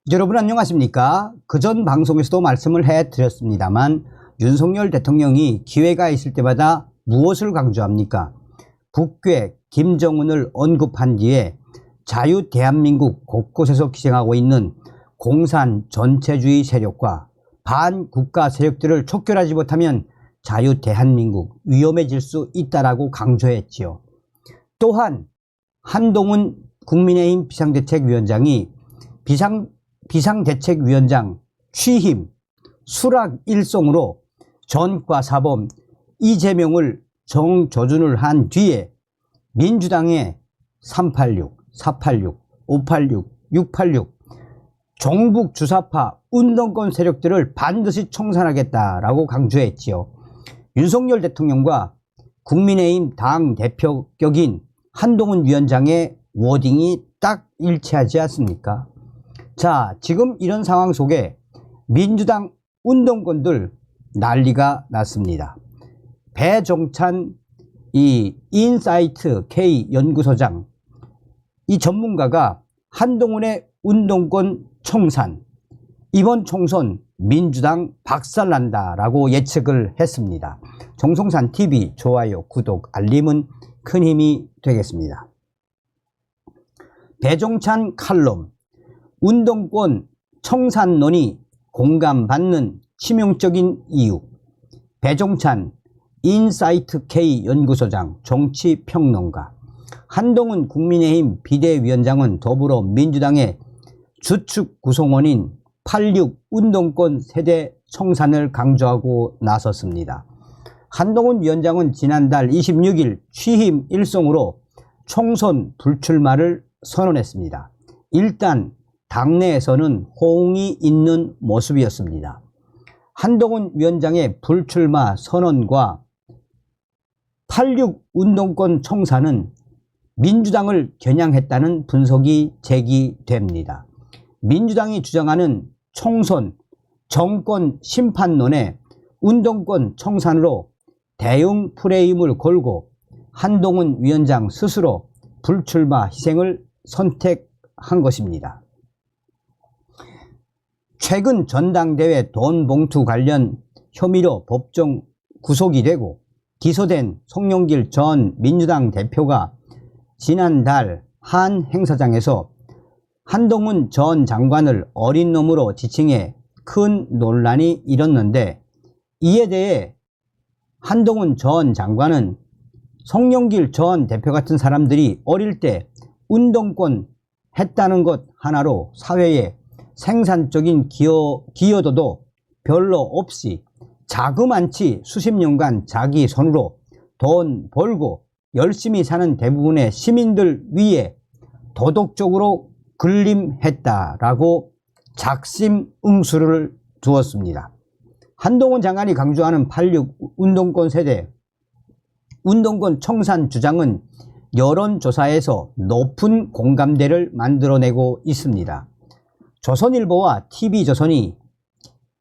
여러분 안녕하십니까? 그전 방송에서도 말씀을 해드렸습니다만 윤석열 대통령이 기회가 있을 때마다 무엇을 강조합니까? 북괴 김정은을 언급한 뒤에 자유 대한민국 곳곳에서 기생하고 있는 공산 전체주의 세력과 반국가 세력들을 촉결하지 못하면 자유 대한민국 위험해질 수 있다라고 강조했지요. 또한 한동훈 국민의힘 비상대책위원장이 비상대책위원장 취임 수락일성으로 전과사범 이재명을 정조준을 한 뒤에 민주당의 386, 486, 586, 686 종북주사파 운동권 세력들을 반드시 청산하겠다라고 강조했지요. 윤석열 대통령과 국민의힘 당대표격인 한동훈 위원장의 워딩이 딱 일치하지 않습니까? 자, 지금 이런 상황 속에 민주당 운동권들 난리가 났습니다. 배종찬 이 인사이트 K 연구소장 이 전문가가 한동훈의 운동권 청산, 이번 총선 민주당 박살난다라고 예측을 했습니다. 정성산TV 좋아요, 구독, 알림은 큰 힘이 되겠습니다. 배종찬 칼럼, 운동권 청산론이 공감받는 치명적인 이유. 배종찬 인사이트 K 연구소장, 정치평론가. 한동훈 국민의힘 비대위원장은 더불어민주당의 주축 구성원인 86 운동권 세대 청산을 강조하고 나섰습니다. 한동훈 위원장은 지난달 26일 취임 일성으로 총선 불출마를 선언했습니다. 일단 당내에서는 호응이 있는 모습이었습니다. 한동훈 위원장의 불출마 선언과 86 운동권 청산은 민주당을 겨냥했다는 분석이 제기됩니다. 민주당이 주장하는 총선 정권 심판론에 운동권 청산으로 대응 프레임을 걸고 한동훈 위원장 스스로 불출마 희생을 선택한 것입니다. 최근 전당대회 돈 봉투 관련 혐의로 법정 구속이 되고 기소된 송영길 전 민주당 대표가 지난달 한 행사장에서 한동훈 전 장관을 어린 놈으로 지칭해 큰 논란이 일었는데, 이에 대해 한동훈 전 장관은 송영길 전 대표 같은 사람들이 어릴 때 운동권 했다는 것 하나로 사회에 생산적인 기여도도 별로 없이 자그만치 수십 년간 자기 손으로 돈 벌고 열심히 사는 대부분의 시민들 위에 도덕적으로 군림했다라고 작심응수를 두었습니다. 한동훈 장관이 강조하는 86 운동권 세대, 운동권 청산 주장은 여론조사에서 높은 공감대를 만들어내고 있습니다. 조선일보와 TV조선이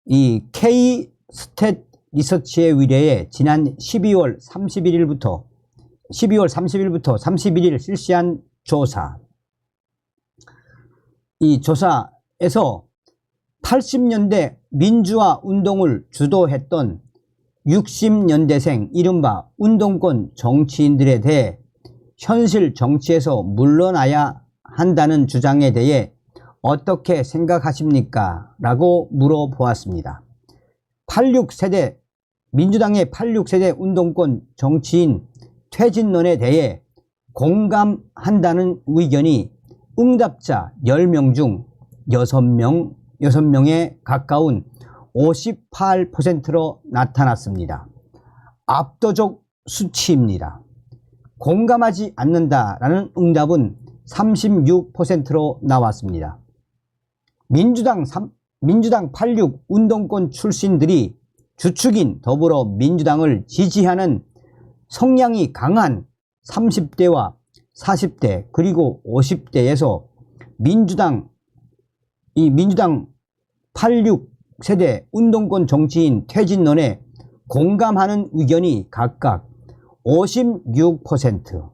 이 K-스탯 리서치에 의뢰해 지난 12월 30일부터 31일 실시한 조사. 이 조사에서 80년대 민주화 운동을 주도했던 60년대생 이른바 운동권 정치인들에 대해 현실 정치에서 물러나야 한다는 주장에 대해 어떻게 생각하십니까? 라고 물어보았습니다. 86세대, 민주당의 86세대 운동권 정치인 퇴진론에 대해 공감한다는 의견이 응답자 10명 중 6명에 가까운 58%로 나타났습니다. 압도적 수치입니다. 공감하지 않는다라는 응답은 36%로 나왔습니다. 민주당 86 운동권 출신들이 주축인 더불어민주당을 지지하는 성향이 강한 30대와 40대 그리고 50대에서 민주당 86세대 운동권 정치인 퇴진론에 공감하는 의견이 각각 56%,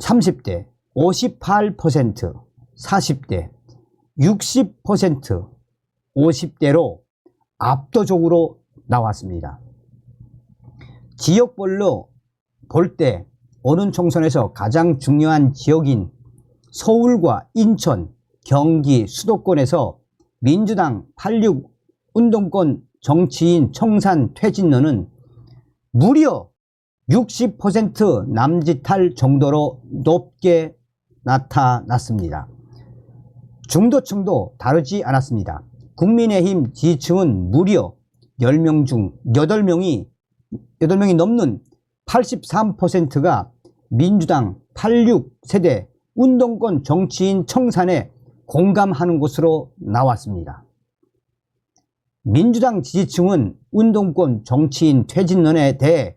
30대, 58%, 40대, 60%, 50대로 압도적으로 나왔습니다. 지역별로 볼 때 오는 총선에서 가장 중요한 지역인 서울과 인천, 경기, 수도권에서 민주당 86 운동권 정치인 청산 퇴진론은 무려 60% 남짓할 정도로 높게 나타났습니다. 중도층도 다르지 않았습니다. 국민의힘 지지층은 무려 10명 중 8명이 넘는 83%가 민주당 86세대 운동권 정치인 청산에 공감하는 것으로 나왔습니다. 민주당 지지층은 운동권 정치인 퇴진론에 대해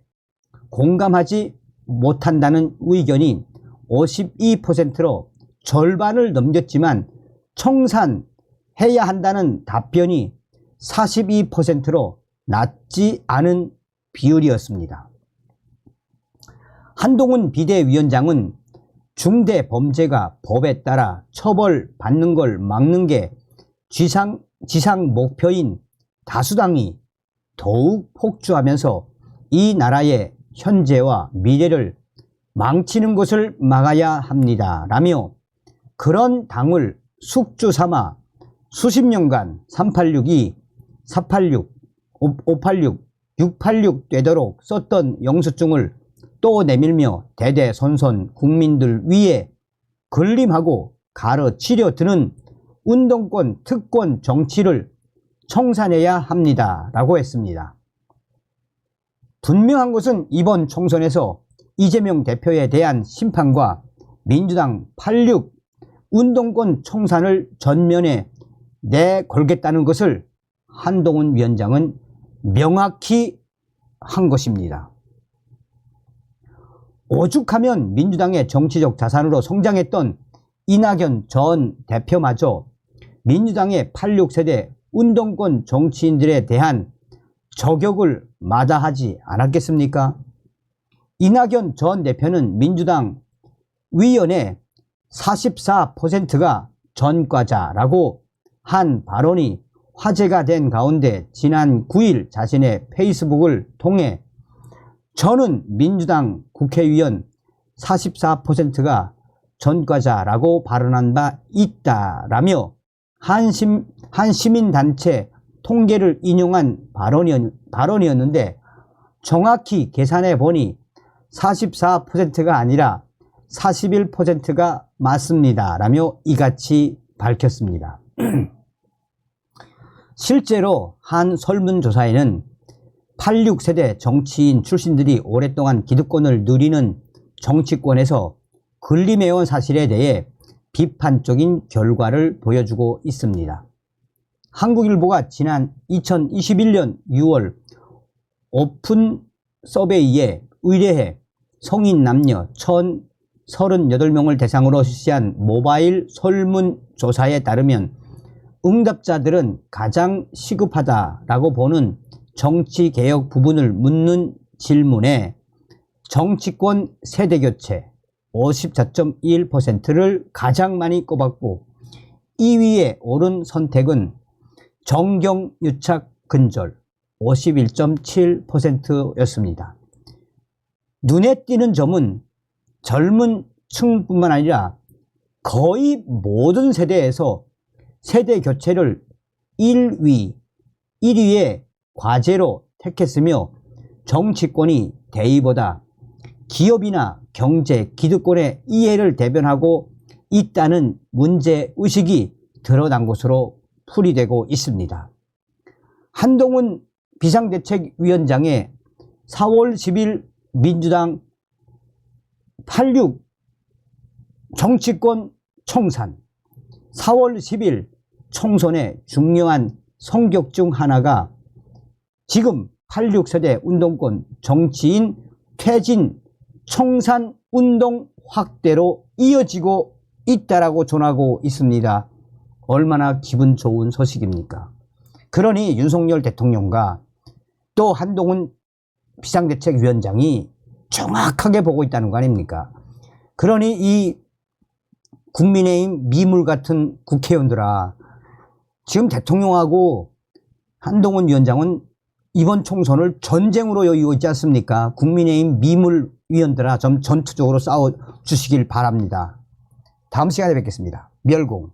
공감하지 못한다는 의견이 52%로 절반을 넘겼지만 청산해야 한다는 답변이 42%로 낮지 않은 비율이었습니다. 한동훈 비대위원장은 중대범죄가 법에 따라 처벌받는 걸 막는 게 지상 목표인 다수당이 더욱 폭주하면서 이 나라의 현재와 미래를 망치는 것을 막아야 합니다 라며 그런 당을 숙주 삼아 수십 년간 386이 486, 586, 686 되도록 썼던 영수증을 또 내밀며 대대손손 국민들 위에 군림하고 가르치려 드는 운동권 특권 정치를 청산해야 합니다 라고 했습니다. 분명한 것은 이번 총선에서 이재명 대표에 대한 심판과 민주당 86 운동권 청산을 전면에 내걸겠다는 것을 한동훈 위원장은 명확히 한 것입니다. 오죽하면 민주당의 정치적 자산으로 성장했던 이낙연 전 대표마저 민주당의 86세대 운동권 정치인들에 대한 저격을 마다하지 않았겠습니까? 이낙연 전 대표는 민주당 위원회 44%가 전과자라고 한 발언이 화제가 된 가운데 지난 9일 자신의 페이스북을 통해 저는 민주당 국회의원 44%가 전과자라고 발언한 바 있다라며 한 시민단체 통계를 인용한 발언이었는데 정확히 계산해 보니 44%가 아니라 41%가 맞습니다 라며 이같이 밝혔습니다. 실제로 한 설문조사에는 86세대 정치인 출신들이 오랫동안 기득권을 누리는 정치권에서 군림해온 사실에 대해 비판적인 결과를 보여주고 있습니다. 한국일보가 지난 2021년 6월 오픈 서베이에 의뢰해 성인 남녀 1,038명을 대상으로 실시한 모바일 설문조사에 따르면 응답자들은 가장 시급하다라고 보는 정치개혁 부분을 묻는 질문에 정치권 세대교체 54.1%를 가장 많이 꼽았고 2위에 오른 선택은 정경유착 근절 51.7%였습니다. 눈에 띄는 점은 젊은 층뿐만 아니라 거의 모든 세대에서 세대 교체를 1위의 과제로 택했으며 정치권이 대의보다 기업이나 경제 기득권의 이해를 대변하고 있다는 문제의식이 드러난 것으로 풀이되고 있습니다. 한동훈 비상대책위원장의 4월 10일 민주당 86 정치권 청산 4월 10일 총선의 중요한 성격 중 하나가 지금 86세대 운동권 정치인 퇴진 청산 운동 확대로 이어지고 있다라고 전하고 있습니다. 얼마나 기분 좋은 소식입니까? 그러니 윤석열 대통령과 또 한동훈 비상대책위원장이 정확하게 보고 있다는 거 아닙니까? 그러니 이 국민의힘 미물 같은 국회의원들아, 지금 대통령하고 한동훈 위원장은 이번 총선을 전쟁으로 여기고 있지 않습니까? 국민의힘 미물 위원들아, 좀 전투적으로 싸워주시길 바랍니다. 다음 시간에 뵙겠습니다. 멸공.